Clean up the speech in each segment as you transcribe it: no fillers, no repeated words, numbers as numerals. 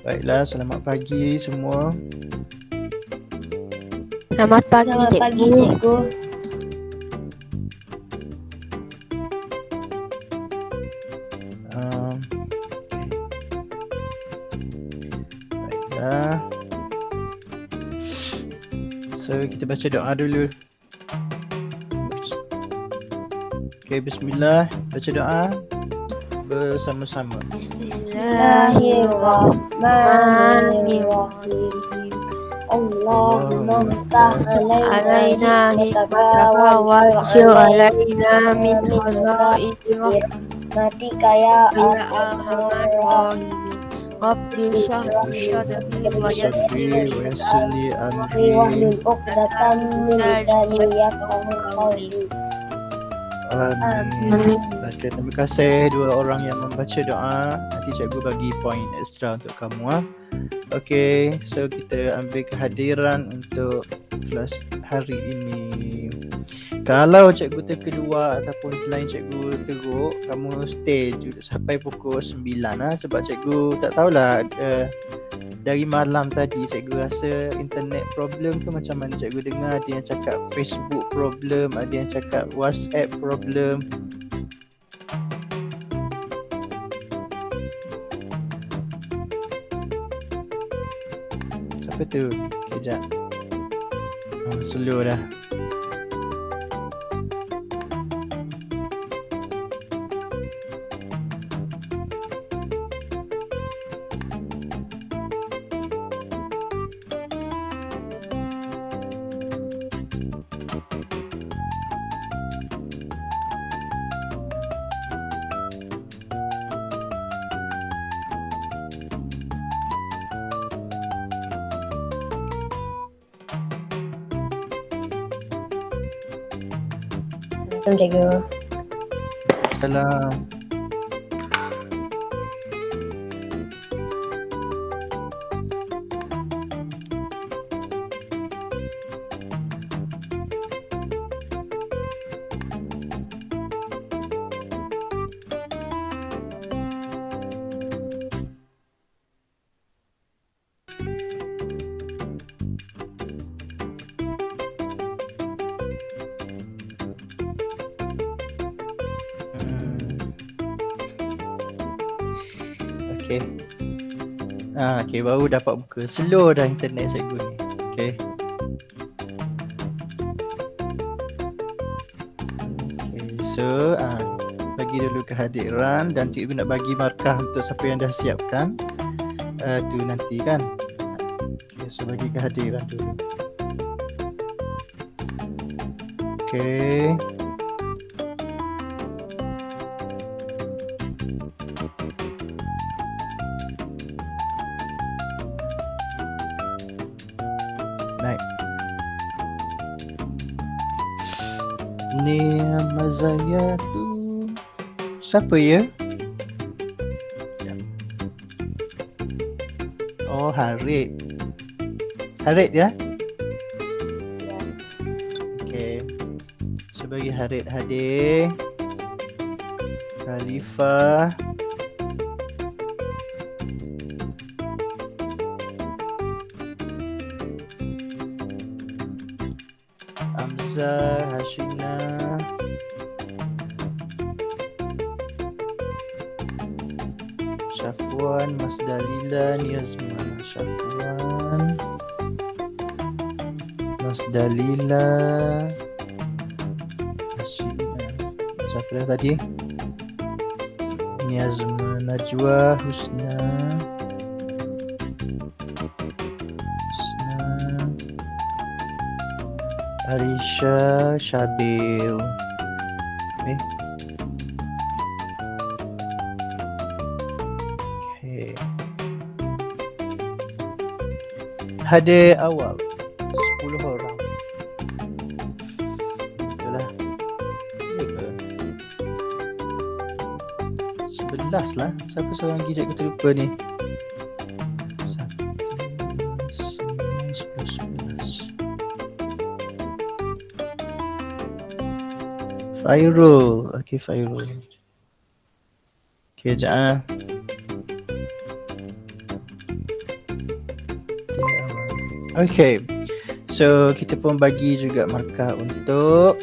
Baiklah, selamat pagi semua. Selamat pagi, Selamat pagi, cikgu. cikgu. Baiklah. So, kita baca doa dulu. Okay, bismillah. Baca doa bersama-sama. Bismillahirrahmanirrahim. Allahumma ftah alaina hikmataka Wansur alaina min khazaini rahmatika ya arhamar arhamar rahimin. Rabbi shrah li sadri wa yassir li Wayassirli amri wahlul amri. uqdatam min lisani yafqahu qawli. Amin. Okay, terima kasih dua orang yang membaca doa. Nanti cikgu bagi poin ekstra untuk kamu. Okay, so kita ambil kehadiran untuk kelas hari ini. Kalau cikgu terkeluar ataupun lain cikgu teruk, kamu stay sampai pukul 9 sebab cikgu tak tahulah dari malam tadi cikgu rasa internet problem tu macam mana cikgu dengar ada yang cakap Facebook problem, ada yang cakap WhatsApp problem. Siapa tu? Kejap. Slow dah. Assalamualaikum, cikgu. Salam. Okay. Okay, baru dapat buka. Slow dah internet cikgu ni. Okay. Okay, so bagi dulu kehadiran dan cikgu nak bagi markah untuk siapa yang dah siapkan. Tu nanti kan. Okay, so bagi kehadiran dulu. Okay. Naik. Ni Mazaya tu siapa ya? Oh, Harid. Harid ya? Okay. So bagi Harid hadir. Khalifah. Hamzah, Hashina, Syafwan, Mas Dalila, Niyazma, Syafwan, Mas Dalila, Hashina, siapa dah tadi? Niyazma, Najwa, Husna, Arisha, Syabil. Okay. Hadir awal 10 orang. Itulah. Ya ke? 11 lah. Siapa seorang lagi cikgu terlupa ni? 11. Fairul. Okay, Fairul. Okay, sekejap. Okay. So kita pun bagi juga markah untuk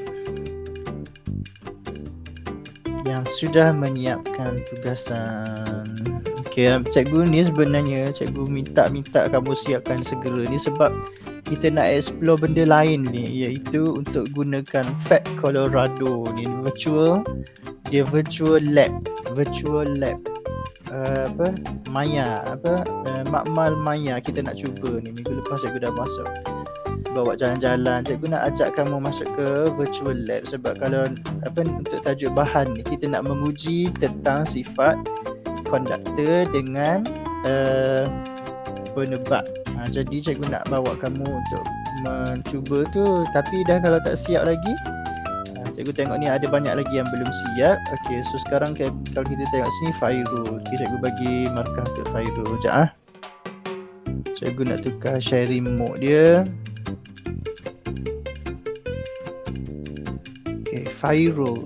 yang sudah menyiapkan tugasan. Okay, cikgu ni sebenarnya cikgu minta kamu siapkan segera ni sebab kita nak explore benda lain ni, iaitu untuk gunakan Fat Colorado ni virtual lab makmal Maya. Kita nak cuba ni, minggu lepas cikgu dah masuk bawa jalan-jalan. Cikgu nak ajak kamu masuk ke virtual lab sebab kalau untuk tajuk bahan ni kita nak menguji tentang sifat konduktor dengan penebak. Jadi cikgu nak bawa kamu untuk mencuba tu, tapi dah kalau tak siap lagi, cikgu tengok ni ada banyak lagi yang belum siap. Okay, so sekarang kalau kita tengok sini Fairul. Okay, cikgu bagi markah untuk Fairul. Sekejap cikgu nak tukar sharing mode dia. Okay, Fairul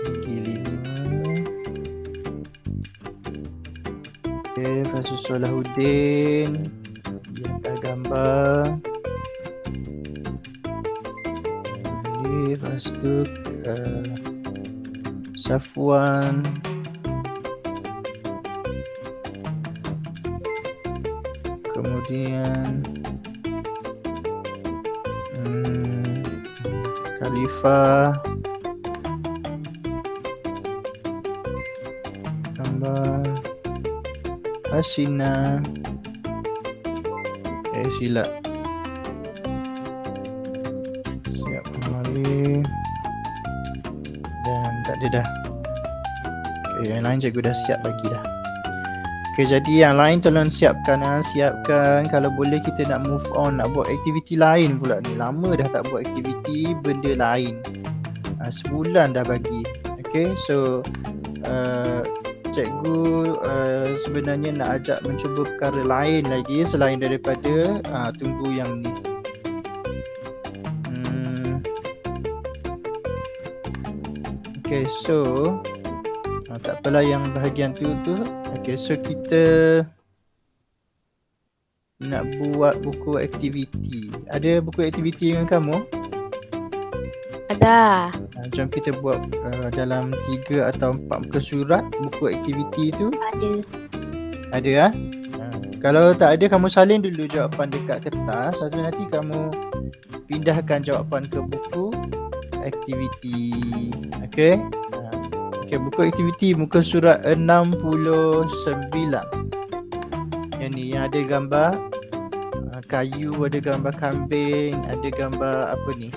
bagi 5. Okay, Fasul Solahuddin biarkan gambar. Lepas tu Safwan. Kemudian Khalifah gambar. Hasina. Silap. Siap kembali. Dan tak ada dah. Okay, yang lain cikgu dah siap bagi dah. Okay, jadi yang lain tolong siapkan. Kalau boleh kita nak move on, nak buat aktiviti lain pula ni. Lama dah tak buat aktiviti benda lain. Sebulan dah bagi. Okay, so cikgu sebenarnya nak ajak mencuba perkara lain lagi selain daripada tunggu yang ni. Okay, so tak apalah yang bahagian tu. Okay, so kita nak buat buku aktiviti. Ada buku aktiviti dengan kamu? Ada. Jom kita buat dalam 3 atau 4 muka surat buku aktiviti tu. Ada. Kalau tak ada, kamu salin dulu jawapan dekat kertas. Lepas tu nanti kamu pindahkan jawapan ke buku aktiviti. Okay. Okay, buku aktiviti muka surat 69. Yang ni, yang ada gambar kayu, ada gambar kambing, ada gambar apa ni.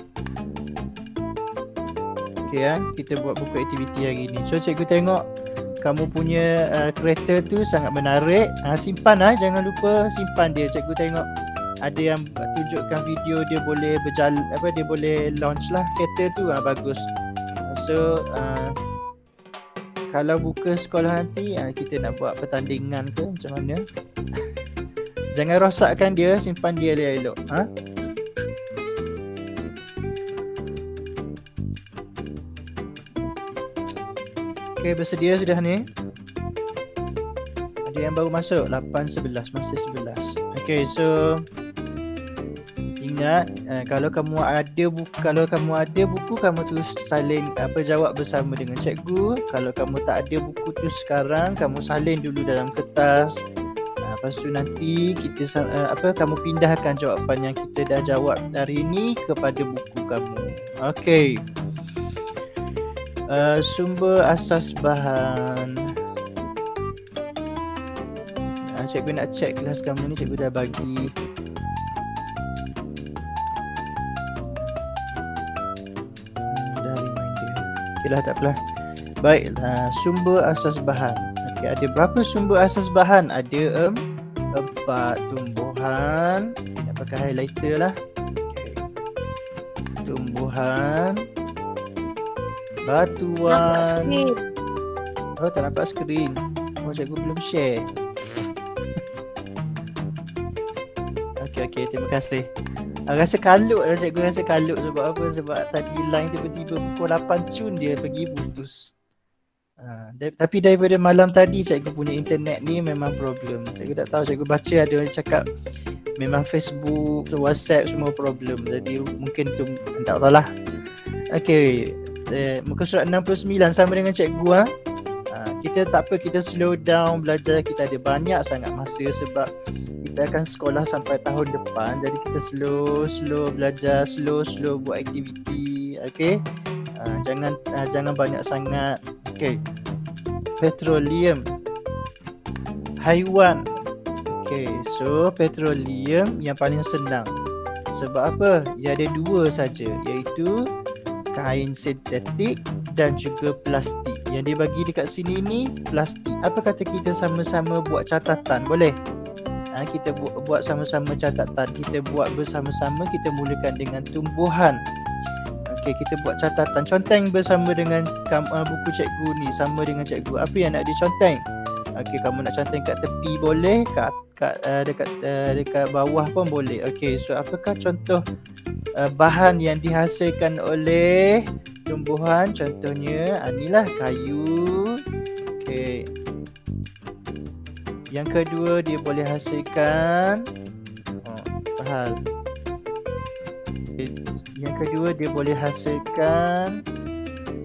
Okay, kita buat buku aktiviti hari ni. So cikgu tengok kamu punya kereta tu sangat menarik. Simpan jangan lupa simpan dia. Cikgu tengok ada yang tunjukkan video dia boleh berjalan, dia boleh launch lah kereta tu. Bagus. So kalau buka sekolah nanti kita nak buat pertandingan ke macam mana. Jangan rosakkan dia, simpan dia elok-elok. Okay, bersedia sudah ni? Ada yang baru masuk 8-11, masih 11. Okay, so ingat kalau kamu ada buku, kamu terus salin jawab bersama dengan cikgu. Kalau kamu tak ada buku tu sekarang, kamu salin dulu dalam kertas. Lepas tu nanti kita kamu pindahkan jawapan yang kita dah jawab hari ni kepada buku kamu. Okay. Sumber asas bahan. Cikgu nak check kelas kamu ni, cikgu dah bagi. Dah reminder. Okay lah, tak apalah. Baiklah, sumber asas bahan. Okay, ada berapa sumber asas bahan? Ada 4 tumbuhan. Nak pakai highlighter lah. Okay. Tumbuhan, batuan. Oh, tak nampak skrin. Oh, cikgu belum share. Okay, terima kasih. Rasa kalut lah cikgu, rasa kalut sebab apa? Sebab tadi line tiba-tiba pukul 8 cun dia pergi putus. Tapi daripada malam tadi cikgu punya internet ni memang problem. Cikgu tak tahu, cikgu baca ada orang cakap memang Facebook, WhatsApp semua problem. Jadi mungkin tu tak tahulah. Okey, muka surat 69 sama dengan cikgu kita tak apa, kita slow down belajar, kita ada banyak sangat masa sebab kita akan sekolah sampai tahun depan. Jadi kita slow belajar, slow buat aktiviti. Okey. Jangan banyak sangat. Okey. Petroleum, haiwan. Okey, so petroleum yang paling senang. Sebab apa? Dia ada dua saja, iaitu kain sintetik dan juga plastik. Yang dia bagi dekat sini ni plastik. Apa kata kita sama-sama buat catatan? Boleh? Kita buat sama-sama catatan. Kita buat bersama-sama. Kita mulakan dengan tumbuhan. Okey, kita buat catatan. Conteng bersama dengan buku cikgu ni. Sama dengan cikgu. Apa yang nak diconteng? Okey, kamu nak conteng kat tepi boleh, dekat bawah pun boleh. Okey, so apakah contoh bahan yang dihasilkan oleh tumbuhan? Contohnya inilah kayu. Okey. Yang kedua, dia boleh hasilkan hal. Yang kedua, dia boleh hasilkan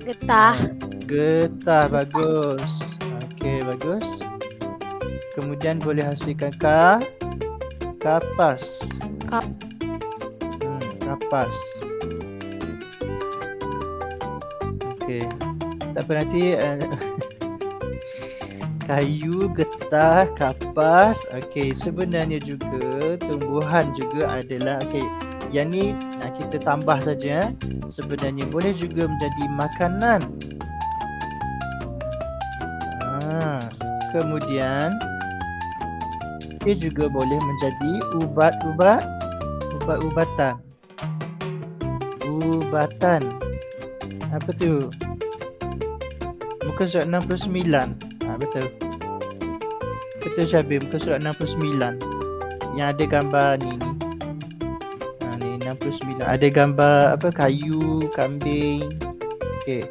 Getah. getah. Bagus. Okey, bagus. Kemudian boleh hasilkan kapas. Kapas. Okey. Tak apa, nanti kayu, getah, kapas. Okey, sebenarnya juga tumbuhan juga adalah yang ni kita tambah saja. Sebenarnya boleh juga menjadi makanan. Kemudian dia juga boleh menjadi ubatan. Apa tu? Muka surat 69. Betul. Betul Syabir, muka surat 69. Yang ada gambar ni. Ni 69. Ada gambar kayu, kambing. Okey.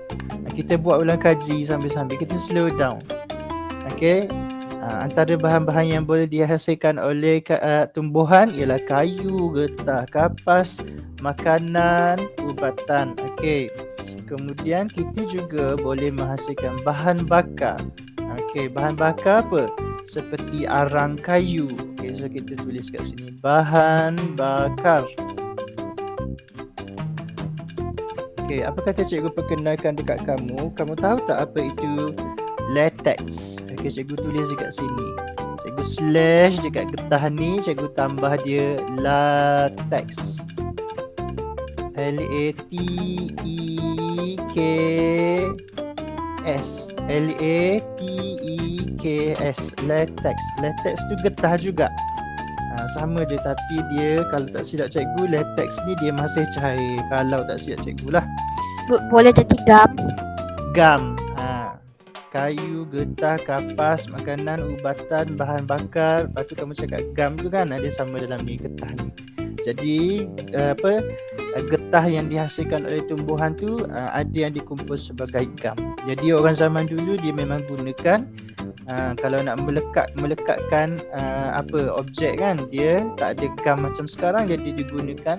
Kita buat ulang kaji sambil-sambil. Kita slow down. Okey. Antara bahan-bahan yang boleh dihasilkan oleh tumbuhan ialah kayu, getah, kapas, makanan, ubatan. Okey. Kemudian kita juga boleh menghasilkan bahan bakar. Okey, bahan bakar apa? Seperti arang kayu. Okey, so kita tulis kat sini bahan bakar. Okey, apa kata cikgu perkenalkan dekat kamu? Kamu tahu tak apa itu latex? Okey, cikgu tulis dekat sini. Cikgu slash dekat getah ni, cikgu tambah dia latex. L-A-T-E-K-S. L-A-T-E-K-S. Latex. Latex tu getah juga. Sama je, tapi dia kalau tak silap cikgu, latex ni dia masih cair. Kalau tak silap cikgu lah. Boleh jadi gam. Gam. Kayu, getah, kapas, makanan, ubatan, bahan bakar. Lepas tu kamu cakap gam tu kan, ada sama dalam ni, getah ni. Jadi getah yang dihasilkan oleh tumbuhan tu ada yang dikumpul sebagai gam. Jadi orang zaman dulu dia memang gunakan kalau nak melekatkan objek kan, dia tak ada gam macam sekarang, jadi digunakan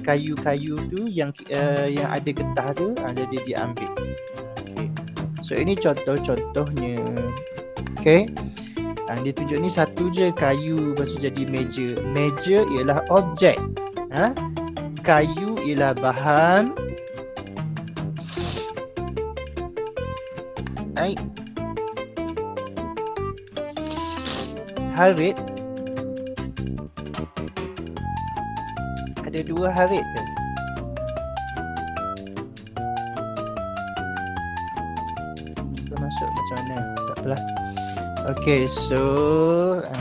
kayu-kayu tu yang ada getah tu, jadi diambil. Okay. So ini contoh-contohnya. Okay. Dia tunjuk ni satu je kayu, lepas tu jadi meja. Meja ialah objek. Kayu ialah bahan. Harit. Ada dua harit ke? Kita masuk macam mana? Tak apalah. Okay, so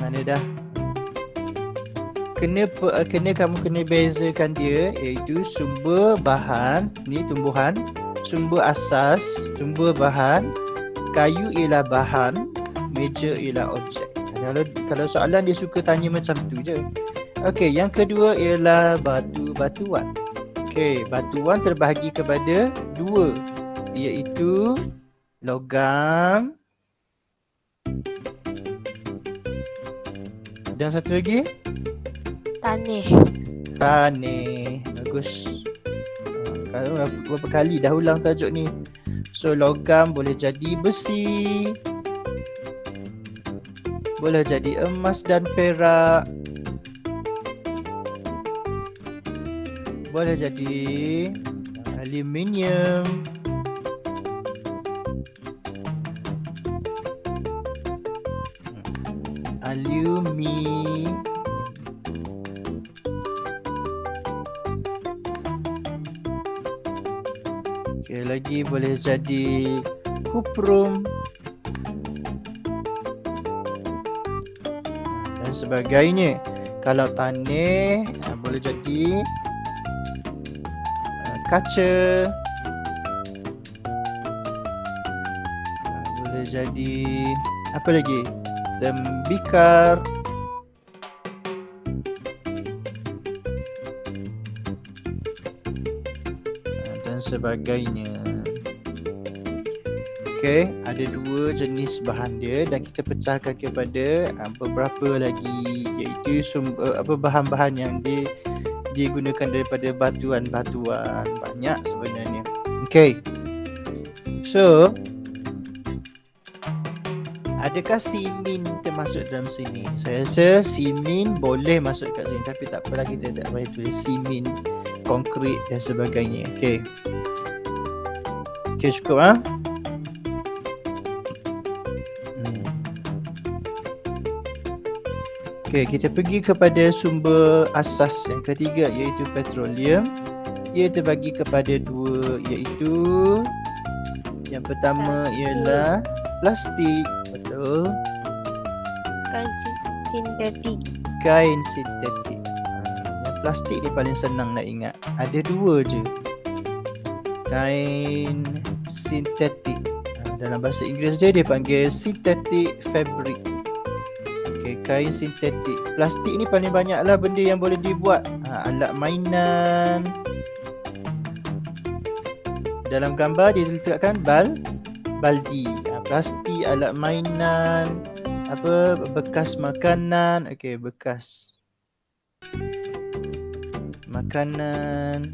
mana dah? Kena kamu kena bezakan dia, iaitu sumber bahan, ni tumbuhan, sumber asas, sumber bahan, kayu ialah bahan, meja ialah objek. Kalau soalan dia suka tanya macam tu je. Okay, yang kedua ialah batuan. Okay, batuan terbahagi kepada dua, iaitu logam. Dan satu lagi Taneh. taneh. Bagus. Kalau berapa kali dah ulang tajuk ni. So logam boleh jadi besi, boleh jadi emas dan perak, boleh jadi aluminium, aluminium. Okay, lagi boleh jadi kuprum dan sebagainya. Kalau tanah boleh jadi kaca, boleh jadi apa lagi? Tembikar, dan sebagainya. Okey, ada dua jenis bahan dia dan kita pecahkan kepada beberapa lagi, iaitu bahan-bahan yang digunakan daripada batuan-batuan. Banyak sebenarnya. Okey. So, adakah simin termasuk dalam sini? Saya rasa simin boleh masuk kat sini, tapi tak apalah, kita tak payah tulis simin, konkrit dan sebagainya. Okey. Okey, cukup ah. Okey, kita pergi kepada sumber asas yang ketiga, iaitu petroleum. Ia terbagi kepada dua, iaitu yang pertama ialah plastik. Betul. Kain sintetik. Kain sintetik. Yang plastik ni paling senang nak ingat. Ada dua je. Kain sintetik. Dalam bahasa Inggeris dia panggil synthetic fabric. Okay, kain sintetik. Plastik ni paling banyaklah benda yang boleh dibuat. Alat mainan. Dalam gambar dia letakkan baldi. Plastik, alat mainan, bekas makanan. Okey, bekas makanan.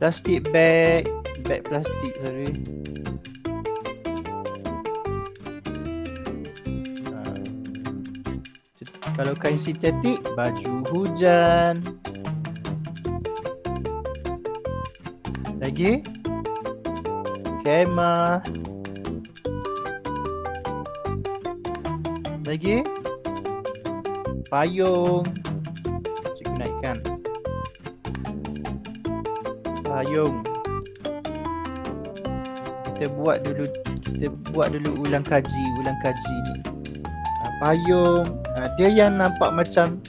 Plastik bag plastik, sorry. Kalau kain sintetik, baju hujan. Lagi kemah. Lagi payung. Cikgu naikkan. Payung. Kita buat dulu ulang kaji ni. Payung. Dia yang nampak macam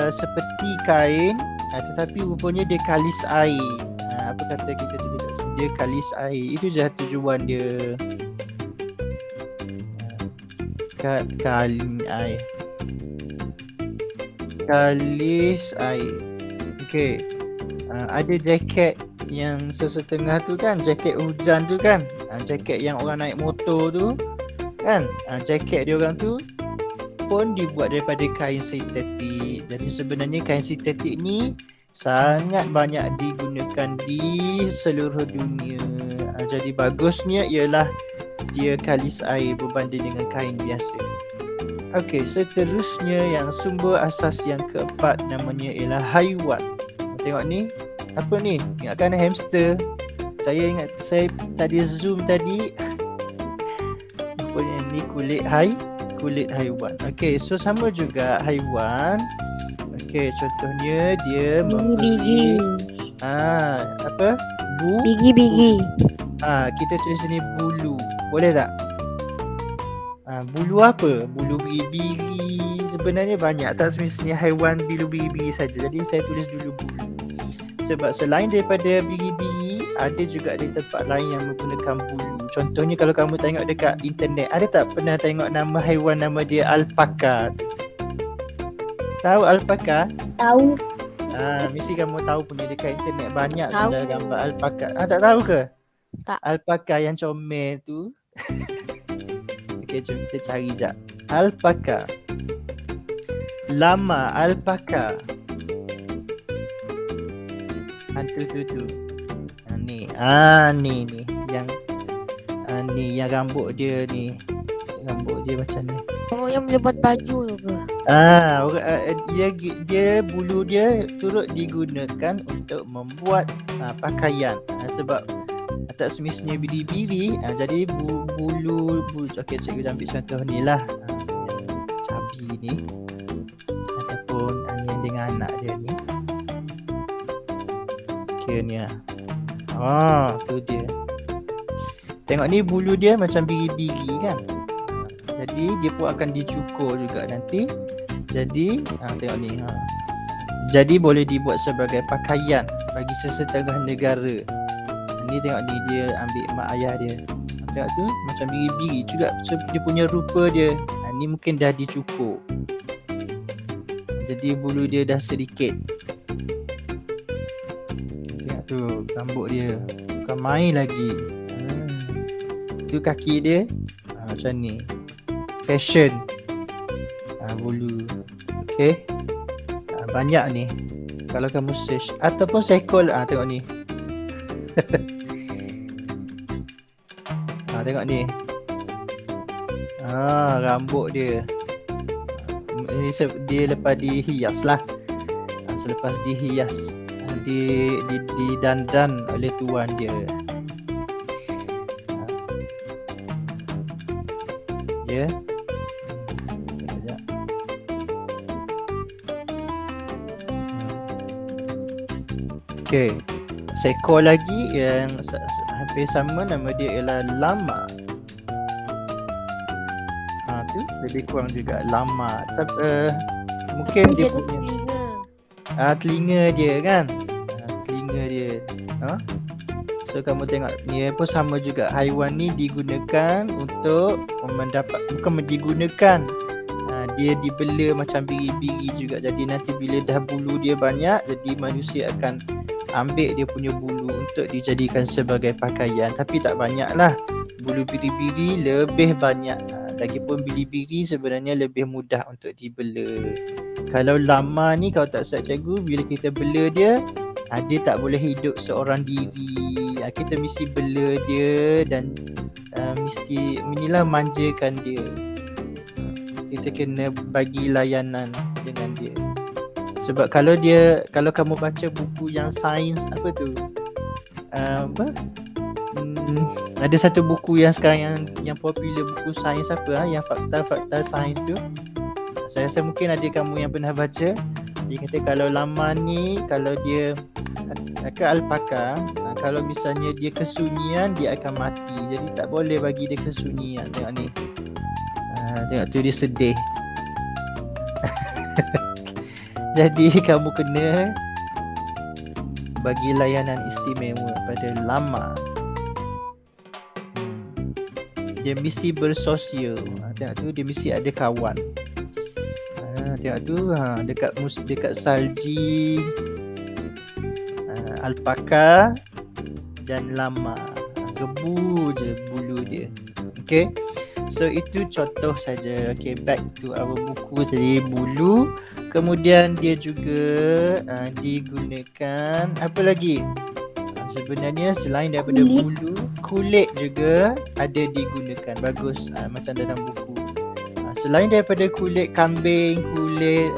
seperti kain, tetapi rupanya dia kalis air. Apa kata kita tulis kat sini? Dia kalis air. Itu je tujuan dia. Kalis air. Okey. Ada jaket yang sesetengah tu kan, jaket hujan tu kan. Jaket yang orang naik motor tu kan. Jaket dia orang tu pun dibuat daripada kain sintetik. Jadi sebenarnya kain sintetik ni sangat banyak digunakan di seluruh dunia. Jadi bagusnya ialah dia kalis air berbanding dengan kain biasa. Okey, seterusnya yang sumber asas yang keempat namanya ialah haiwan. Tengok ni, apa ni? Ingatkan hamster. Saya ingat saya tadi zoom tadi. Rupanya ni kulit haiwan. Okey, so sama juga haiwan. Okey, contohnya dia Bigi. Bigi. Kita tulis sini bulu. Boleh tak? Bulu apa? Bulu biri-biri. Sebenarnya banyak, tak semestinya haiwan bulu biri-biri saja. Jadi saya tulis dulu bulu. Sebab selain daripada biri-biri, ada juga di tempat lain yang menggunakan bulu. Contohnya kalau kamu tengok dekat internet, ada tak pernah tengok nama haiwan nama dia alpaka? Tahu alpaka? Tahu. Mesti kamu tahu punya dekat internet banyak Tahu. sudah gambar alpaka. Tak tahu ke? Tak. Alpaka yang comel tu. Okey, jom kita cari jap. Alpaka. Lama alpaka. Tu. Ni. Ni yang ni yang rambut dia ni. Rambut dia macam ni. Oh, yang boleh buat baju tu ke? Dia bulu dia turut digunakan untuk membuat pakaian. Sebab tak semestinya biri-biri, jadi bulu okey, cikgu ambil contoh ni lah. Cabi ni ataupun ni dengan anak dia ni. Okey ni tu dia. Tengok ni bulu dia macam biri-biri kan. Jadi dia pun akan dicukur juga nanti. Jadi tengok ni. Jadi boleh dibuat sebagai pakaian bagi sesetengah negara. Ni tengok ni dia ambil mak ayah dia. Tengok tu macam biri-biri juga dia punya rupa dia. Ni mungkin dah dicukur. Jadi bulu dia dah sedikit. Tengok tu rambut dia. Bukan main lagi. Tu kaki dia macam ni. Fashion bulu. Okey. Banyak ni. Kalau kamu search ataupun sekol tengok ni. Tengok ni. Rambut dia. Ini dia lepas dihias lah. Selepas dihias, didandan oleh tuan dia. Ya. Okey. Seekor lagi yang hampir sama, nama dia ialah lama. Tu lebih kurang juga lama. Mungkin dia punya telinga dia kan. Telinga dia. So kamu tengok ni pun sama juga. Haiwan ni digunakan untuk bukan digunakan. Dia dibela macam biri-biri juga. Jadi nanti bila dah bulu dia banyak, jadi manusia akan ambil dia punya bulu untuk dijadikan sebagai pakaian. Tapi tak banyak lah. Bulu biri-biri lebih banyak. Lagipun biri-biri sebenarnya lebih mudah untuk dibela. Kalau lama ni kalau tak silap cikgu, bila kita bela dia, dia tak boleh hidup seorang diri. Kita mesti bela dia dan mesti manjakan dia. Kita kena bagi layanan dengan dia. Sebab kalau kamu baca buku yang sains ada satu buku yang sekarang yang popular, buku sains yang fakta-fakta sains tu. Saya rasa mungkin ada kamu yang pernah baca. Dia kata kalau lama ni, kalau dia ke alpaka, kalau misalnya dia kesunyian, dia akan mati. Jadi tak boleh bagi dia kesunyian. Tengok ni. Tengok tu dia sedih. Jadi kamu kena bagi layanan istimewa pada lama. Dia mesti bersosial. Tengok tu dia mesti ada kawan. Tengok tu dekat salji, alpaka dan lama. Gebu je bulu dia. Okay. So itu contoh saja. Okay, back to our buku tadi. Bulu. Kemudian dia juga digunakan apa lagi? Sebenarnya selain daripada bulu, kulit juga ada digunakan. Bagus macam dalam buku. Selain daripada kulit kambing, kulit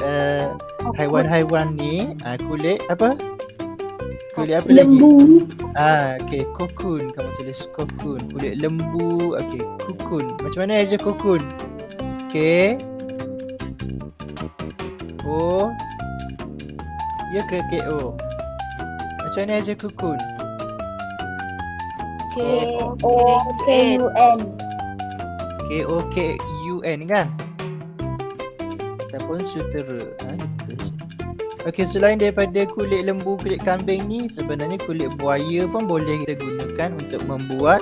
haiwan-haiwan ni, kulit apa? Kulit apa lembu. lagi? Okay, kokun. Kamu tulis kokun. Kulit lembu. Okay, kokun. Macam mana aja kokun? Okay. O. Ya ke KO? Macam mana aja kokun? KOKUN. KOKUN kan? Ataupun sutera. Okey, selain daripada kulit lembu, kulit kambing ni, sebenarnya kulit buaya pun boleh kita gunakan untuk membuat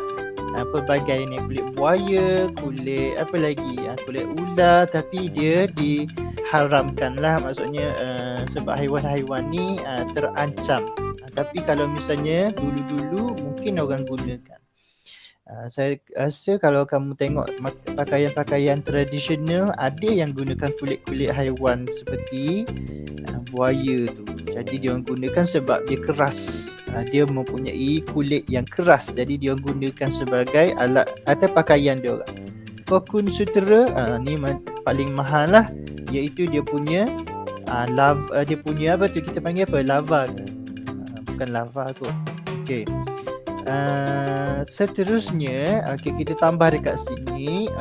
pelbagai ni. Kulit buaya, kulit apa lagi? Kulit ular, tapi dia diharamkan lah. Maksudnya sebab haiwan-haiwan ni terancam. Tapi kalau misalnya dulu-dulu mungkin orang gunakan. Saya rasa kalau kamu tengok pakaian-pakaian tradisional, ada yang gunakan kulit-kulit haiwan seperti buaya tu. Jadi dia orang gunakan sebab dia keras. Dia mempunyai kulit yang keras, jadi dia orang gunakan sebagai alat atau pakaian dia orang. Kokun sutera ni paling mahal lah, iaitu dia punya dia punya apa tu, kita panggil apa, lava ke? Bukan lava kot. Okey. Seterusnya kita tambah dekat sini,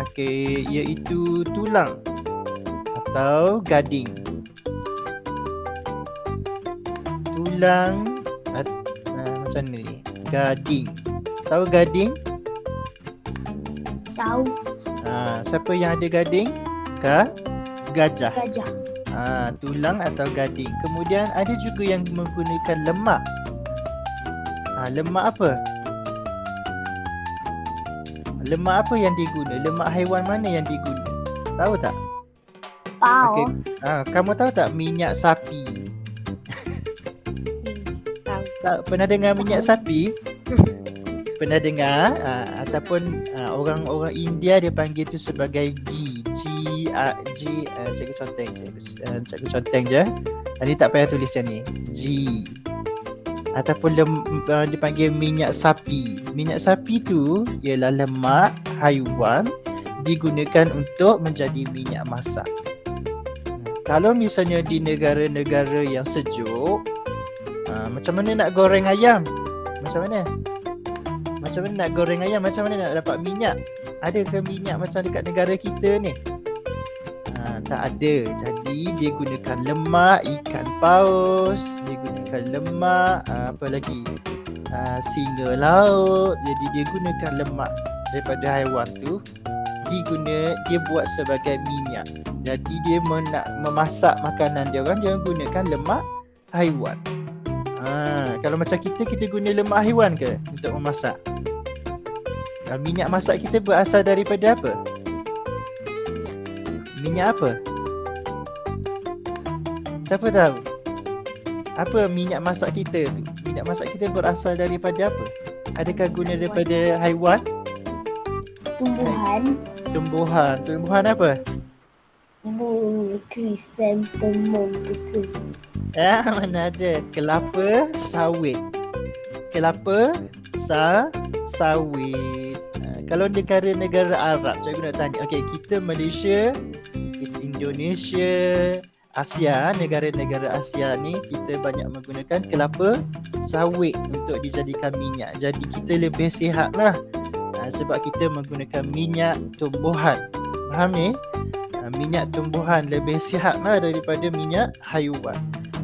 iaitu tulang atau gading. Tulang macam ni, gading. Tahu gading? Tahu. Siapa yang ada gading? Gajah. Gajah. Tulang atau gading. Kemudian ada juga yang menggunakan lemak. Lemak apa? Lemak apa yang diguna? Lemak haiwan mana yang diguna? Tahu tak? Paus. Kamu tahu tak minyak sapi? Tahu. Tak pernah dengar minyak sapi? Pernah dengar? Ataupun orang-orang India dia panggil tu sebagai ghee. Cikgu conteng je. Tadi tak payah tulis macam ni. Ghee. Ataupun dipanggil minyak sapi. Minyak sapi tu ialah lemak haiwan digunakan untuk menjadi minyak masak. Kalau misalnya di negara-negara yang sejuk, macam mana nak goreng ayam? Macam mana nak goreng ayam? Macam mana nak dapat minyak? Adakah minyak macam dekat negara kita ni? Tak ada. Jadi dia gunakan lemak ikan paus, dia gunakan lemak apa lagi? Singa laut. Jadi dia gunakan lemak daripada haiwan tu, dia buat sebagai minyak. Jadi dia nak memasak makanan dia orang, dia gunakan lemak haiwan. Kalau macam kita guna lemak haiwan ke untuk memasak? Minyak masak kita berasal daripada apa? Minyak apa? Siapa tahu? Apa minyak masak kita tu? Minyak masak kita berasal daripada apa? Adakah guna daripada haiwan? Tumbuhan. Tumbuhan apa? Krisantemum tu ke? Mana ada? Kelapa sawit. Sawit. Kalau negara-negara Arab, cikgu nak tanya. Okey, kita Malaysia, kita Indonesia, Asia, negara-negara Asia ni kita banyak menggunakan kelapa sawit untuk dijadikan minyak. Jadi kita lebih sihat lah, sebab kita menggunakan minyak tumbuhan. Faham ni? Minyak tumbuhan lebih sihat lah daripada minyak haiwan.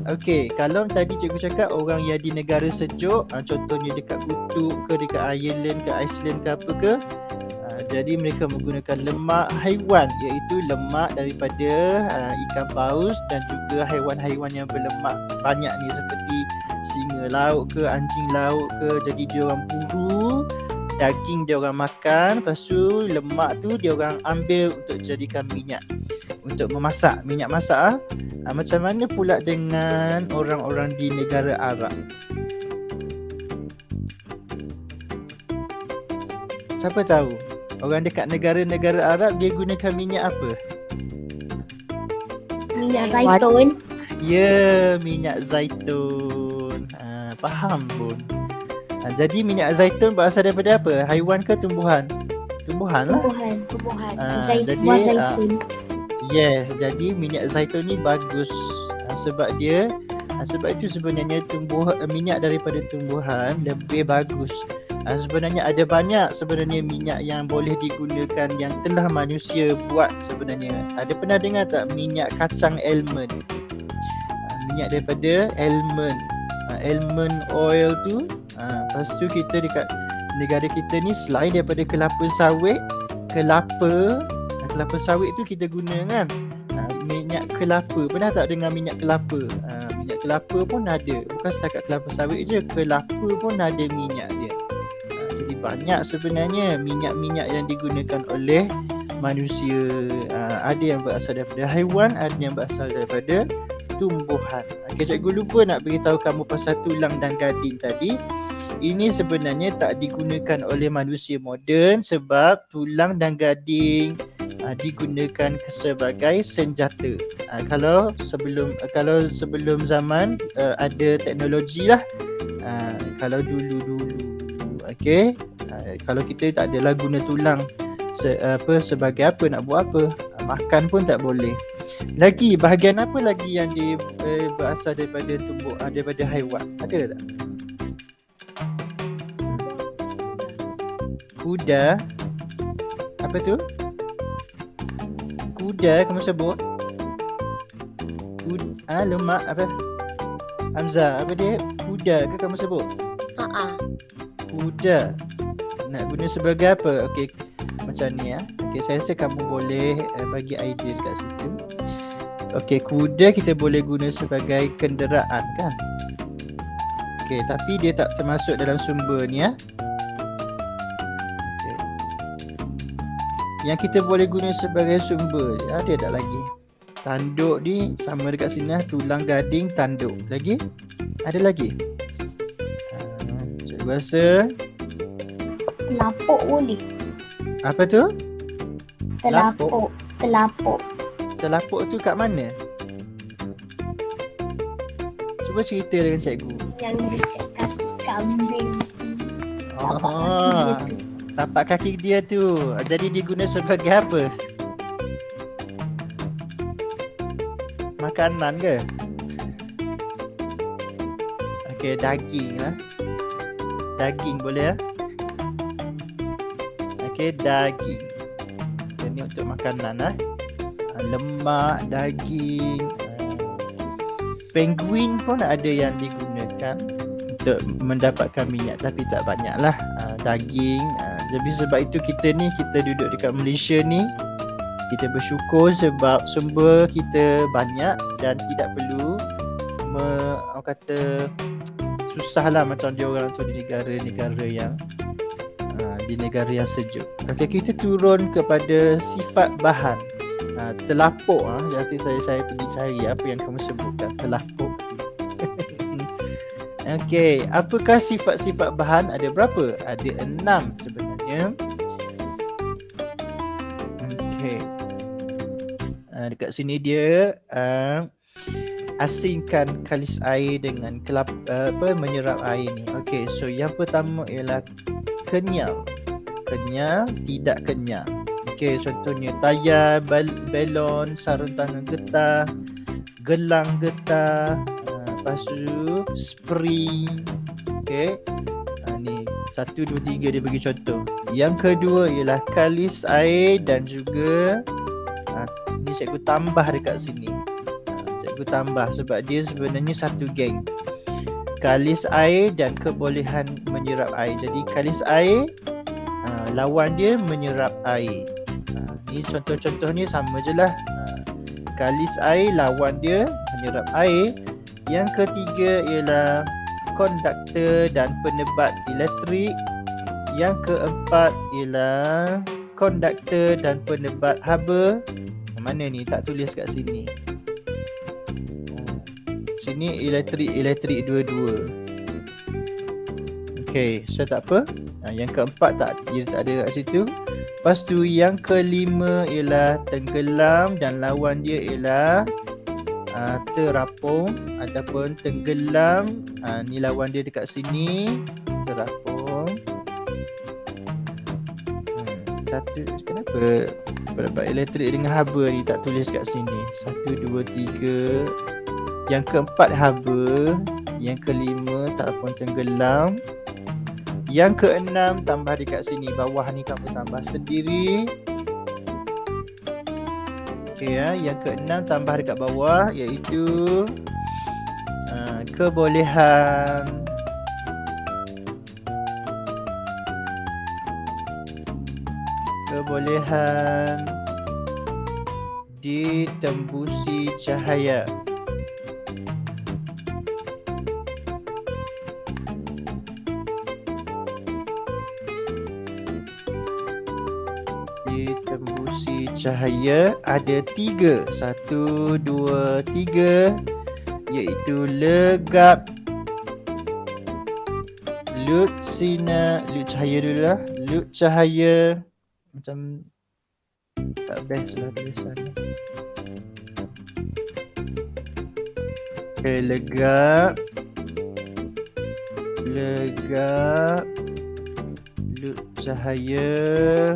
Okey, kalau tadi cikgu cakap orang yang di negara sejuk, contohnya dekat Kutub ke, dekat Ireland ke, Iceland ke apa ke, jadi mereka menggunakan lemak haiwan, iaitu lemak daripada ikan paus dan juga haiwan-haiwan yang berlemak banyak ni, seperti singa laut ke, anjing laut ke. Jadi dia orang buru, daging dia orang makan, lepas tu lemak tu dia orang ambil untuk jadikan minyak untuk memasak, minyak masak. Macam mana pula dengan orang-orang di negara Arab? Siapa tahu? Orang dekat negara-negara Arab dia gunakan minyak apa? Minyak zaitun. Ya, minyak zaitun. Faham pun. Jadi minyak zaitun berasal daripada apa? Haiwan ke tumbuhan? Tumbuhan lah. Tumbuhan. Jadi Buah zaitun. yes, jadi minyak zaitun ni bagus sebab itu sebenarnya minyak daripada tumbuhan lebih bagus. Sebenarnya ada banyak minyak yang boleh digunakan yang telah manusia buat sebenarnya. Ada pernah dengar tak minyak kacang almond? Minyak daripada almond. Almond oil tu. Lepas tu kita dekat negara kita ni, selain daripada kelapa sawit tu kita guna kan, minyak kelapa. Pernah tak dengar minyak kelapa? Minyak kelapa pun ada, bukan setakat kelapa sawit je, kelapa pun ada minyak dia. Jadi banyak sebenarnya minyak-minyak yang digunakan oleh manusia. Ada yang berasal daripada haiwan, ada yang berasal daripada tumbuhan. Cikgu lupa nak beritahu kamu pasal tulang dan gading tadi. ini sebenarnya tak digunakan oleh manusia moden sebab tulang dan gading digunakan sebagai senjata. Kalau sebelum zaman ada teknologi lah. Kalau dulu okey, kalau kita tak adalah guna tulang sebagai apa, nak buat apa, makan pun tak boleh. Lagi bahagian apa lagi yang berasal daripada daripada haiwan, ada tak? Kuda. Apa tu? Kuda kamu sebut? Lemak apa? Hamzah, apa dia? Kuda ke kamu sebut? Kuda. Nak guna sebagai apa? Okey, macam ni ya. Okey, saya rasa kamu boleh bagi idea dekat situ. Okey, kuda kita boleh guna sebagai kenderaan kan? Okey, tapi dia tak termasuk dalam sumber ni ya. Okey. Yang kita boleh guna sebagai sumber, ada tak lagi? Tanduk ni sama dekat sini lah, tulang gading, tanduk. Lagi? Ada lagi? Cikgu rasa Telapuk boleh. apa tu? Telapuk. Telapuk tu kat mana? Cuba cerita dengan cikgu. Yang dekat kaki kambing. Tapak kaki dia tu. Jadi diguna sebagai apa? Makanan ke? Okey, daging lah. Daging boleh ya? Okey, daging. Ini untuk makanan lah. Lemak, daging. Penguin pun ada yang digunakan untuk mendapatkan minyak, tapi tak banyak lah. Daging. Jadi sebab itu kita duduk dekat Malaysia ni, kita bersyukur sebab sumber kita banyak dan tidak perlu orang kata susah lah macam dia orang tu di negara-negara yang sejuk. Okey, kita turun kepada sifat bahan. Telapuk, nanti saya pergi cari apa yang kamu sebutkan, telapuk. Okey, apakah sifat-sifat bahan? Ada berapa? Ada 6 sebenarnya. Okey. Dekat sini dia asingkan kalis air dengan menyerap air ni. Okey, so yang pertama ialah kenyal. Kenyal, tidak kenyal. Okey, contohnya tayar, balon, sarung tangan getah, gelang getah, lepas tu spring. Okey. Ni 1, 2, 3 dia bagi contoh. Yang kedua ialah kalis air dan juga ni cikgu tambah dekat sini. Cikgu tambah sebab dia sebenarnya satu geng. Kalis air dan kebolehan menyerap air. Jadi kalis air lawan dia menyerap air. Ni contoh-contoh ni sama je lah. Kalis air lawan dia menyerap air. Yang ketiga ialah konduktor dan penebat elektrik. Yang keempat ialah konduktor dan penebat haba. Mana ni? Tak tulis kat sini. Sini elektrik dua-dua. Okey, so tak apa. Yang keempat dia tak ada kat situ. Lepas tu yang kelima ialah tenggelam dan lawan dia ialah terapung ataupun tenggelam. Ni lawan dia dekat sini, terapung. Satu, kenapa penebat elektrik dengan haba ni tak tulis kat sini? 1, 2, 3. Yang keempat haba. Yang kelima terapung tenggelam. Yang keenam tambah dekat sini. Bawah ni kamu tambah sendiri. Okey ya, yang keenam tambah dekat bawah iaitu kebolehan ditembusi cahaya. Ditembusi cahaya ada 3. 1, 2, 3 iaitu legap, Lut cahaya dulu lah. Lut cahaya. Macam tak best lah tulisan ni. Okay, lega. Lut cahaya.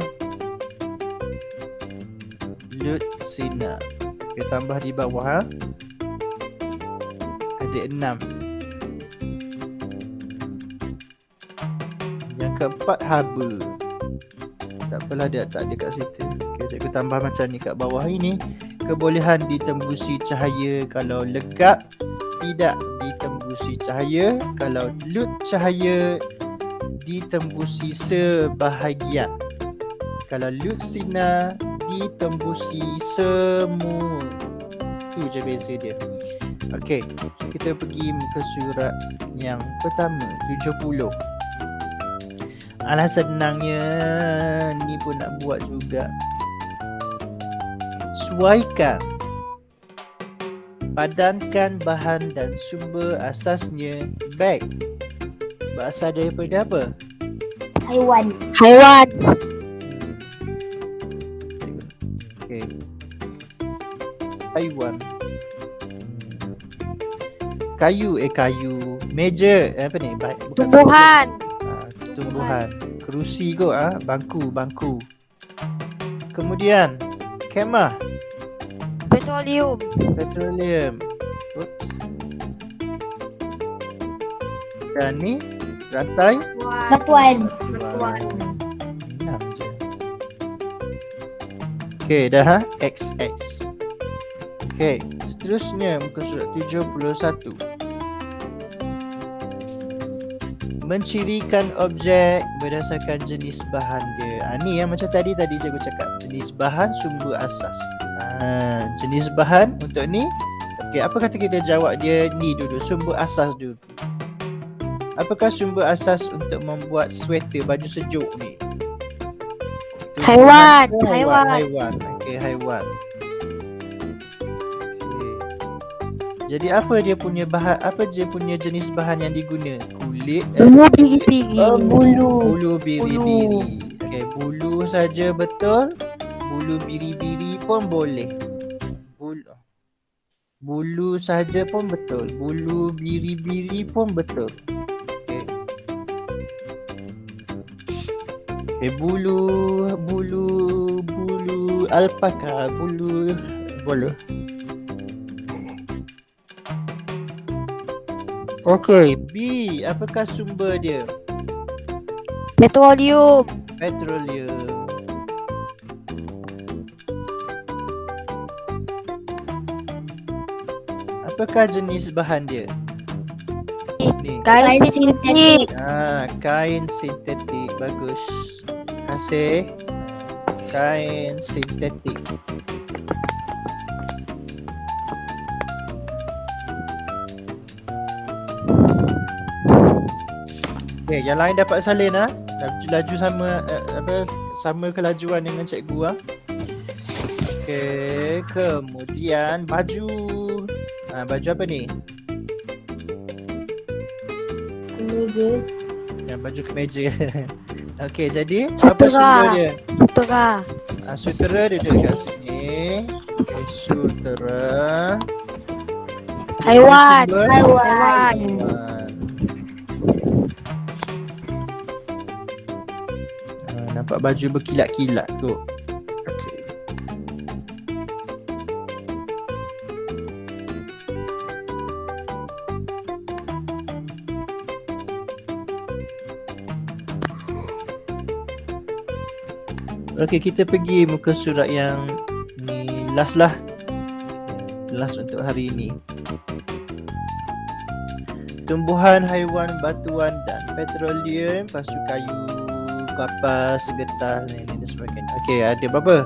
Lut sinar. Okay, tambah di bawah ha. Ada 6. Yang keempat haba. Tak apalah, dia tak ada kat situ. Okay, cikgu tambah macam ni kat bawah ini. Kebolehan ditembusi cahaya kalau legap, tidak ditembusi cahaya kalau lut cahaya ditembusi sebahagian. Kalau lut sinar ditembusi semua. Tu je beza dia. Okey, kita pergi muka surat yang pertama, 70. Alah, senangnya ni pun nak buat juga. Sesuaikan, padankan bahan dan sumber asasnya. Baik, berasal daripada apa? Haiwan. Okay. Haiwan. Kayu. Meja. Apa ni? Bukan Tumbuhan. tumbuhan. Kerusi kot bangku. Kemudian kemah. Petroleum. Oops. Dan ni rantai. Batuan. Enam je. Okey, dah ha? XX. Okey, seterusnya muka surat 71. Mencirikan objek berdasarkan jenis bahan dia. Ni yang macam tadi cikgu cakap. Jenis bahan, sumber asas. Jenis bahan untuk ni. Okey, apa kata kita jawab dia ni dulu, sumber asas dulu. Apakah sumber asas untuk membuat sweater, baju sejuk ni? Haiwan. Okey, haiwan. Okey. Jadi apa dia punya bahan, apa je punya jenis bahan yang diguna? Kulit, Bulu biri-biri. bulu biri-biri. Okey, bulu saja betul. Bulu biri-biri pun boleh. Bulu saja pun betul. Bulu biri-biri pun betul. Bulu alpaka, bulu boleh. Okey, B, apakah sumber dia? Petroleum. Apakah jenis bahan dia? Ni. Kain sintetik. Kain sintetik. Bagus. Terima kasih. Kain sintetik. Okay, yang lain dapat salin laju sama sama kelajuan dengan cikgu Okay, kemudian baju. Baju apa ni? Kemeja. Yang baju kemeja. Okey, jadi apa sumber dia? Sutera duduk kat sini. Okay, sutera. Haiwan. Nampak baju berkilat-kilat tu. Okey. Okey, kita pergi muka surat yang ni last lah. Last untuk hari ini. Tumbuhan, haiwan, batuan dan petroleum, pasu kayu, kapas, getah dan sebagainya. Okey, ada berapa?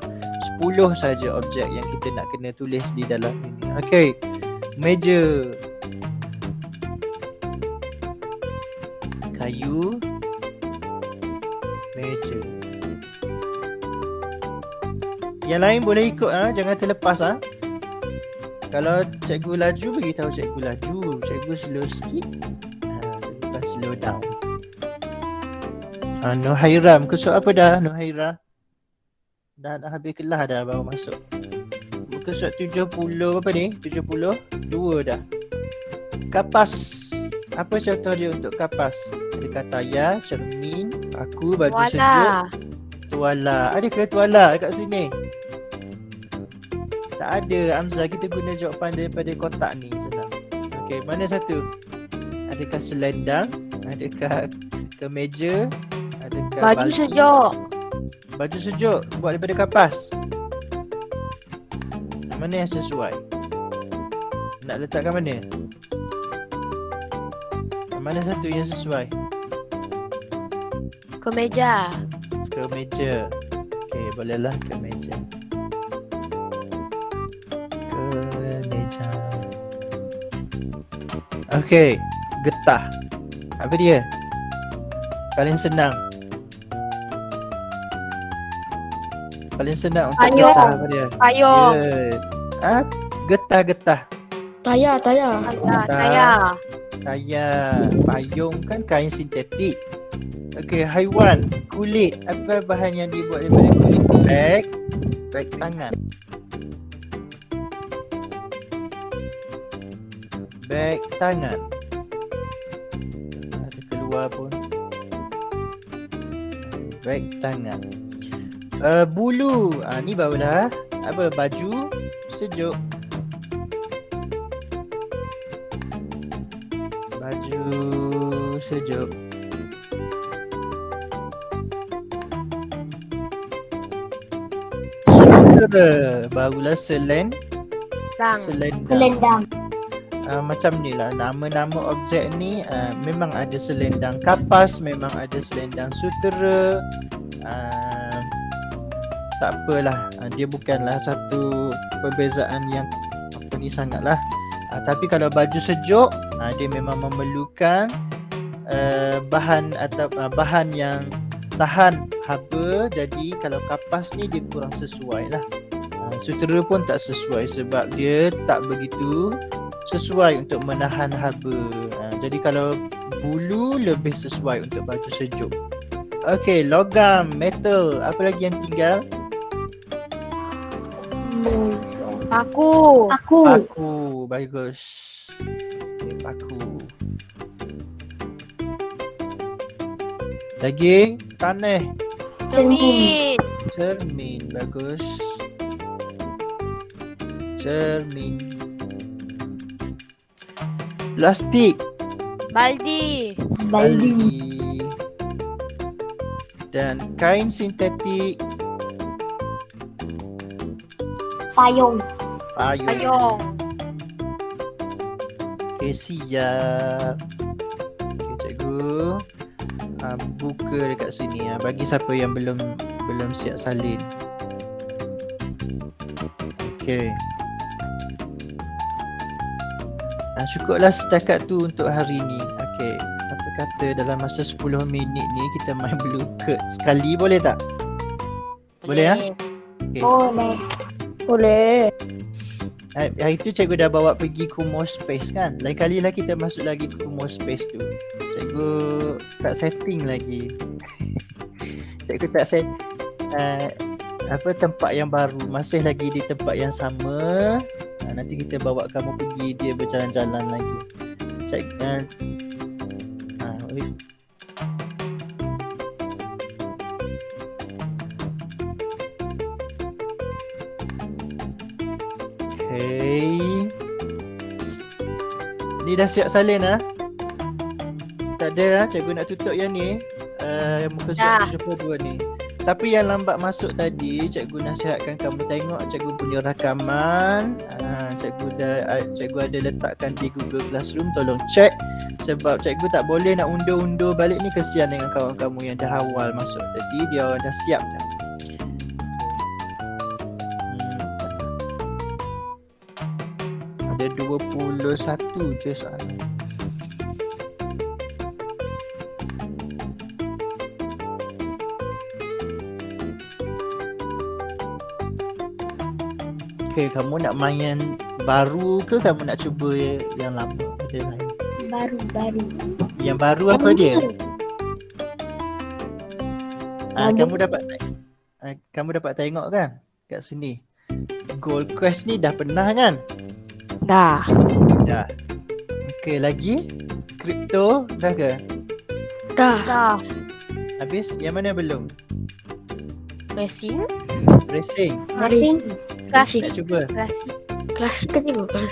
10 saja objek yang kita nak kena tulis di dalam ini. Okey. Meja. Kayu. Meja. Yang lain boleh ikut jangan terlepas Kalau cikgu laju, beritahu cikgu laju. Cikgu slow sikit. Cikgu akan slow down. Nuhaira, muka surat apa dah Nuhaira? Dah nak habis kelas dah baru masuk. Muka surat 70 apa ni? 72 dah. Kapas. Apa contoh dia untuk kapas? Ada kataya, cermin, paku, baju sejuk, Wala. tuala. Adakah tuala kat sini? Tak ada, Hamzah. Kita guna jawapan daripada kotak ni, senang. Okey, mana satu? Adakah selendang? Adakah kemeja? Adakah Baju baldi? sejuk. Baju sejuk buat daripada kapas. Mana yang sesuai? Nak letakkan mana? Mana satu yang sesuai? Kemeja. Kemeja. Okey, bolehlah kemeja. Kemeja. Okey, getah. Apa dia? Paling senang. Paling senang untuk Payung. getah apa dia? Payung. Ya. Getah-getah. Taya. Taya. Tayar. Payung kan kain sintetik. Okey, haiwan, kulit. Apa bahan yang dibuat daripada kulit? Beg tangan. Beg tangan. Ada keluar pun. Beg tangan. Bulu. Ni barulah. Apa? Baju sejuk. Baju sejuk. Sutera. Barulah selendang. Macam ni lah, nama-nama objek ni memang ada selendang kapas, memang ada selendang sutera. Tak apalah, dia bukanlah satu perbezaan yang apa ni sangatlah. Tapi kalau baju sejuk, dia memang memerlukan bahan atau bahan yang tahan haba. Jadi kalau kapas ni dia kurang sesuai lah. Sutera pun tak sesuai sebab dia tak begitu sesuai untuk menahan haba. Jadi kalau bulu lebih sesuai untuk baju sejuk. Okey, logam, metal, apa lagi yang tinggal? Paku. Paku, bagus. Okay, paku. Lagi, tanah. Cermin. Cermin, bagus. Cermin. Plastik. Baldi. Dan kain sintetik. Payung. Payung. Okey, siap. Okey, cikgu. Buka dekat sini. Bagi siapa yang belum siap salin. Okey. Cukuplah setakat tu untuk hari ni. Okey. Apa kata dalam masa 10 minit ni kita main blue card sekali, boleh tak? Boleh ya? Okay. Boleh. Hari tu cikgu dah bawa pergi Kumo Space kan. Lain kali lah kita masuk lagi ke Kumo Space tu. Cikgu tak setting lagi. Cikgu tak set tempat yang baru. Masih lagi di tempat yang sama. Nanti kita bawa kamu pergi dia berjalan-jalan lagi. Okay. Ni dah siap salin Tak ada cikgu nak tutup yang ni. Muka surat 72 ni. Siapa yang lambat masuk tadi, cikgu nasihatkan kamu tengok cikgu punya rakaman. Cikgu ada letakkan di Google Classroom, tolong cek. Sebab cikgu tak boleh nak undur-undur balik ni, kesian dengan kawan kamu yang dah awal masuk tadi. Dia orang dah siap dah. Ada 21 je soalan. Okay, kamu nak main yang baru ke kamu nak cuba yang lama? Ada lain? Baru. Yang baru apa dia? Kamu dapat tengok kan kat sini. Gold Quest ni dah pernah kan? Dah. Dah. Okey, lagi Crypto dah ke? Dah. Habis yang mana belum? Racing. Racing. Racing. Klasik. Nak cuba. Klasik kan juga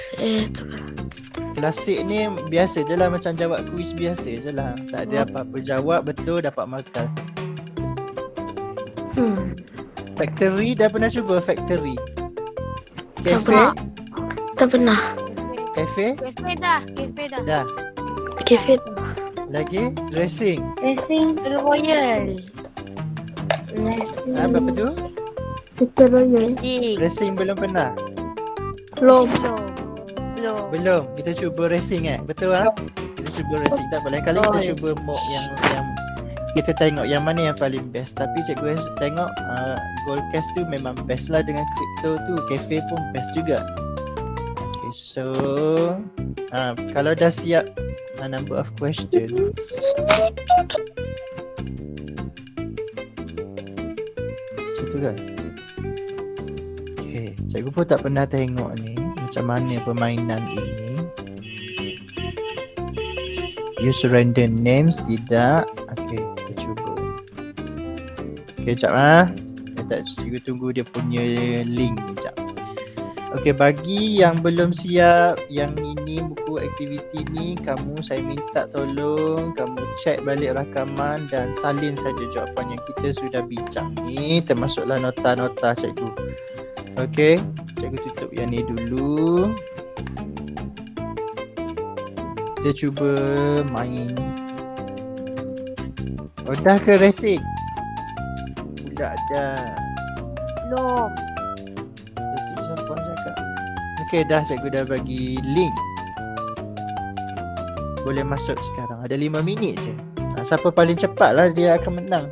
Klasik ni biasa je lah, macam jawab kuis biasa je lah. Tak ada apa-apa, jawab betul dapat markah. Factory dah pernah cuba Factory? Cafe? Tak pernah. Cafe? Cafe dah. Dah. Cafe. Lagi? Racing? Racing. Royal. Racing. Apa tu? Racing. Racing belum pernah? Belum. Belum. Kita cuba racing betul ah? Kita cuba racing. Tak apa, lain kali kita cuba mode yang kita tengok yang mana yang paling best. Tapi cikgu tengok Goldcast tu memang best lah dengan Crypto tu. Cafe pun best juga. Okay, so kalau dah siap number of question. Macam tu kan? Okay, cikgu pun tak pernah tengok ni macam mana permainan ini. Use random names, tidak. Okay, kita cuba. Okay, sekejap cikgu tunggu dia punya link ni sekejap. Okay, bagi yang belum siap yang ini buku aktiviti ni, saya minta tolong kamu cek balik rakaman dan salin saja jawapan yang kita sudah bincang ni, termasuklah nota-nota cikgu. Okay, cikgu tutup yang ni dulu. Kita cuba main. Oh, dah ke racing? Pula dah. Belum. Siapa cakap? Okay, dah cikgu dah bagi link. Boleh masuk sekarang. Ada 5 minit je. Siapa paling cepat lah dia akan menang.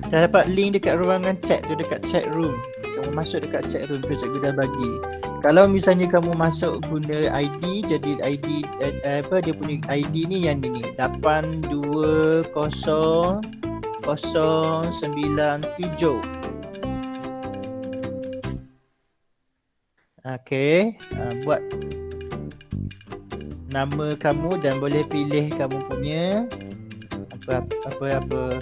Dah dapat link dekat ruangan chat tu, dekat chat room. Kamu masuk dekat chat room tu, cikgu dah bagi. Kalau misalnya kamu masuk guna ID, jadi ID dia punya ID ni yang ni 820097. Okay, buat nama kamu dan boleh pilih kamu punya apa.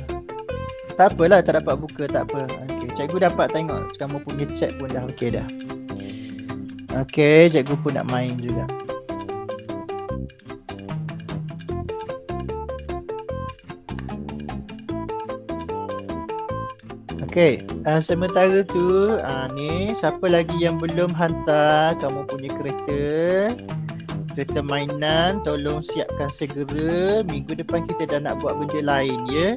Tak apalah, tak dapat buka, tak apa. Okay, cikgu dapat tengok kamu punya chat pun dah okey dah. Okay, cikgu pun nak main juga. Okay, sementara tu ni siapa lagi yang belum hantar kamu punya kereta mainan, tolong siapkan segera. Minggu depan kita dah nak buat benda lain ya.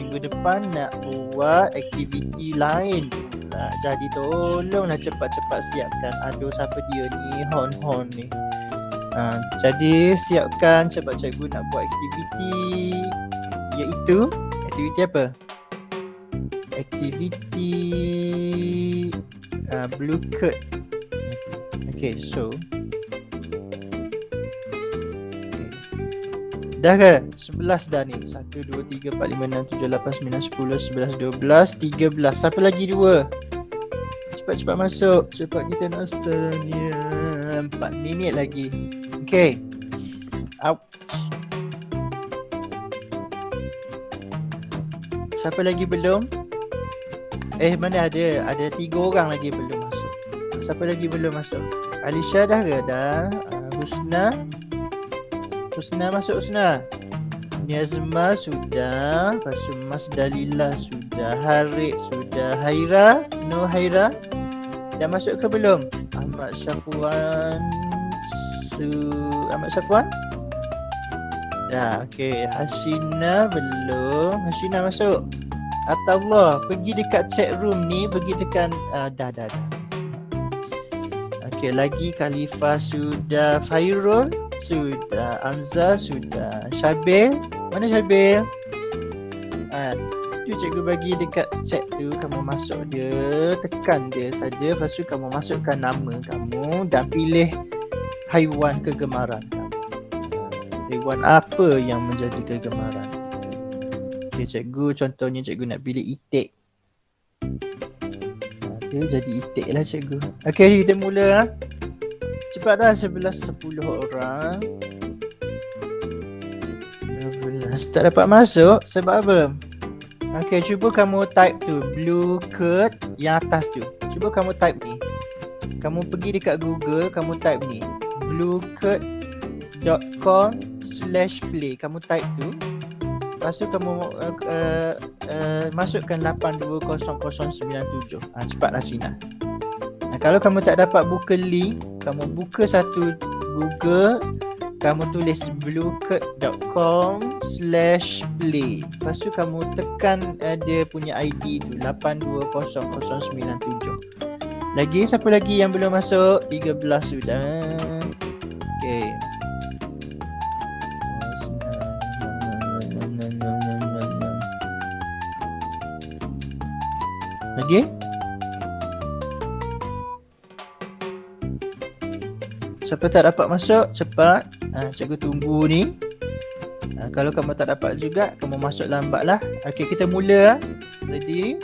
Minggu depan nak buat aktiviti lain pula. Jadi tolonglah cepat-cepat siapkan. Aduh, siapa dia ni? Hon ni. Jadi siapkan cepat, cikgu nak buat aktiviti, iaitu aktiviti apa? Aktiviti blue card. Okay, so dah ke? 11 dah ni. 1, 2, 3, 4, 5, 6, 7, 8, 9, 10, 11, 12, 13. Siapa lagi 2? Cepat-cepat masuk. Cepat kita nak start ni. 4 minit lagi. Okay. Ouch. Siapa lagi belum? Mana ada? Ada 3 orang lagi belum masuk. Siapa lagi belum masuk? Alisha dah ke? Dah. Husna masuk Husna. Niazma sudah. Lepas tu Mas Dalila sudah. Harik sudah. Haira. No Haira. Dah masuk ke belum? Ahmad Syafwan. Ahmad Syafwan? Dah. Okay. Hasina belum. Hasina masuk. Atallah. Pergi dekat chat room ni. Pergi tekan. Dah. Okay. Lagi Khalifah sudah. Fairul sudah, Amza sudah, Syabil, mana Syabil? Tu cikgu bagi dekat chat tu, kamu masuk dia, tekan dia saja, lepas tu kamu masukkan nama kamu dan pilih haiwan kegemaran kamu. Haiwan apa yang menjadi kegemaran? Okay, cikgu contohnya cikgu nak pilih itik. Okay, jadi itik lah cikgu. Okay, kita mula lah. Cepat dah, 11-10 orang. 12 tak dapat masuk sebab apa? Okay, cuba kamu type tu, blue curd yang atas tu. Cuba kamu type ni. Kamu pergi dekat Google, kamu type ni, bluecurd.com/play. Kamu type tu. Lepas tu kamu masukkan 820097. Cepatlah Sina. Kalau kamu tak dapat buka link, kamu buka satu Google, kamu tulis bluecurd.com/play. Lepas tu kamu tekan dia punya ID tu, 820097. Lagi, siapa lagi yang belum masuk? 13 sudah. Okay. Lagi? Siapa tak dapat masuk, cepat. Cikgu tunggu ni. Kalau kamu tak dapat juga, kamu masuk lambat lah. Okay, kita mula lah. Ready?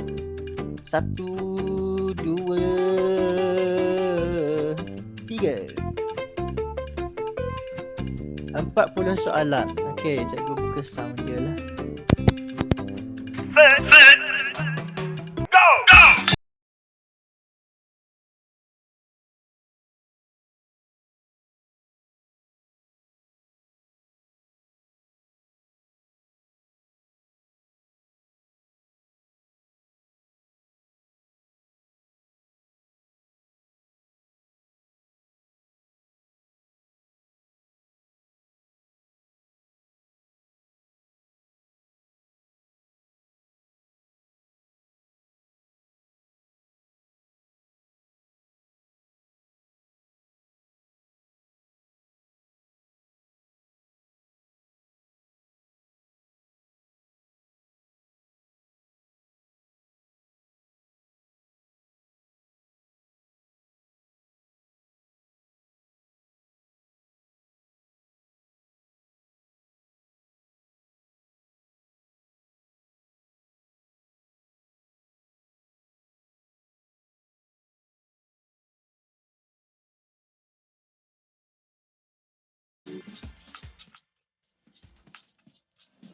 1, 2, 3. 40 soalan. Okay, cikgu buka sound dia lah.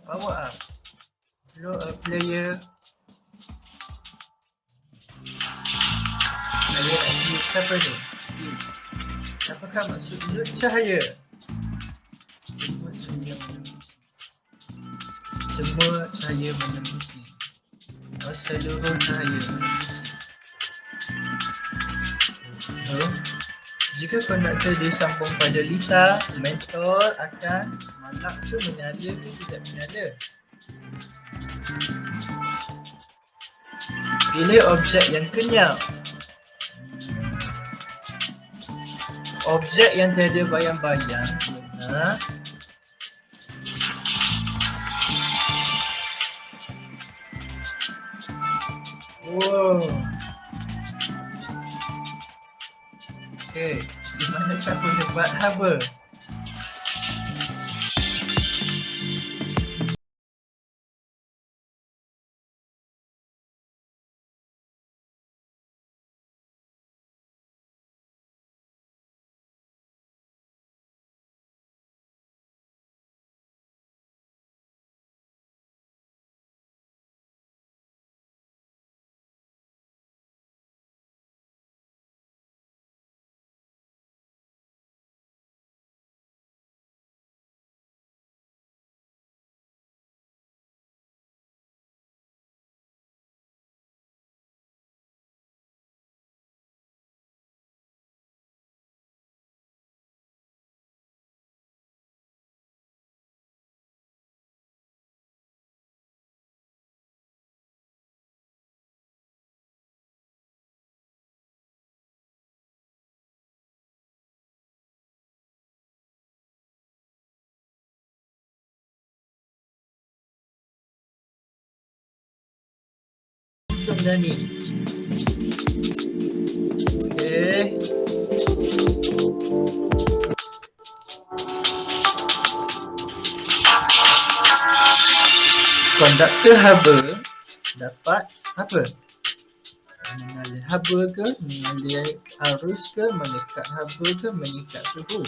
Power up. Blow a player. Siapa ni? Apakah maksud sudut cahaya? Semua cahaya menembusi. Seluruh cahaya menembusi. Jika konduktor disambung pada litar, mentol akan malap tu menyala ke tidak menyala? Pilih objek yang kenyal. Objek yang tiada bayang-bayang guna Okey, di mana aku dapat haba? Dah ni. Okey. konduktor haba dapat apa? Mengalir haba ke, mengalir arus ke, mengikat haba ke, mengikat suhu.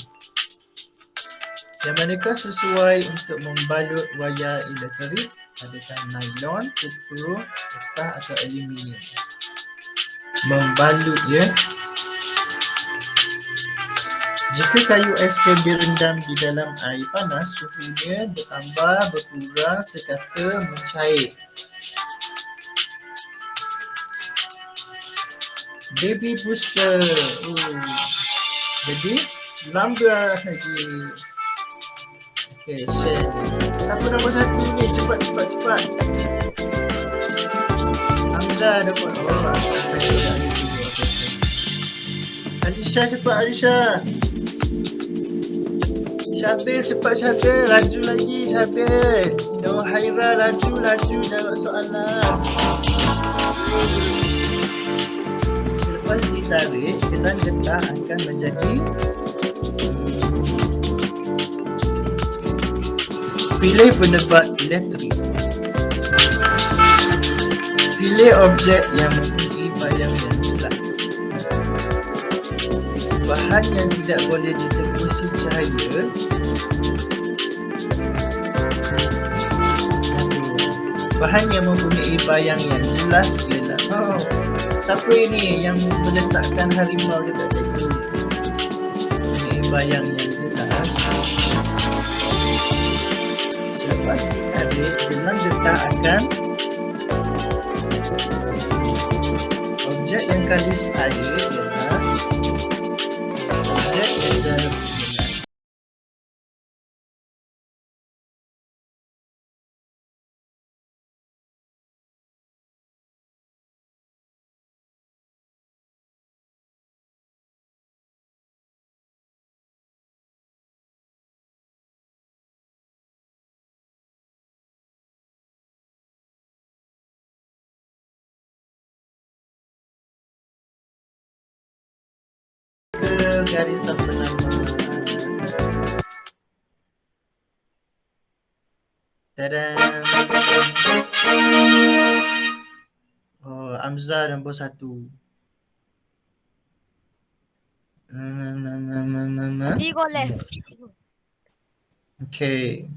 Yang manakah sesuai untuk membalut wayar elektrik? Adakah nylon, kupru, getah atau aluminium? Membalut ya. Jika kayu es krim direndam di dalam air panas, suhunya bertambah, berkurang sekata mencair. Baby booster. Jadi lambat lagi. Okey, share ni. Siapa nombor 1 ni? Cepat. Hamzah dapat. Alisha cepat, Alisha. Syabil cepat, Syabil. Laju lagi, Syabil. Nur Haira laju jawab soalan. Selepas ditarik, keran getah akan menjadi pilih penebat elektrik. Pilih objek yang mempunyai bayang yang jelas. Bahan yang tidak boleh ditembusi cahaya. Bahan yang mempunyai bayang yang jelas ialah siapa ini yang meletakkan harimau dekat cikgu? Mempunyai bayang yang jelas. Selepas ditarik, gelang getah akan objek yang kalis air ialah objek yang jarak jelas. Ke garisan bernama tadam. Hamzah nombor 1. Tiga left. Okey.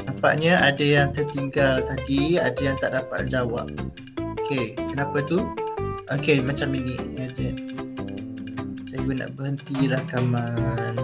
Nampaknya ada yang tertinggal tadi, ada yang tak dapat jawab. Okey, kenapa tu? Okey, macam ini. Cikgu nak berhenti rakaman.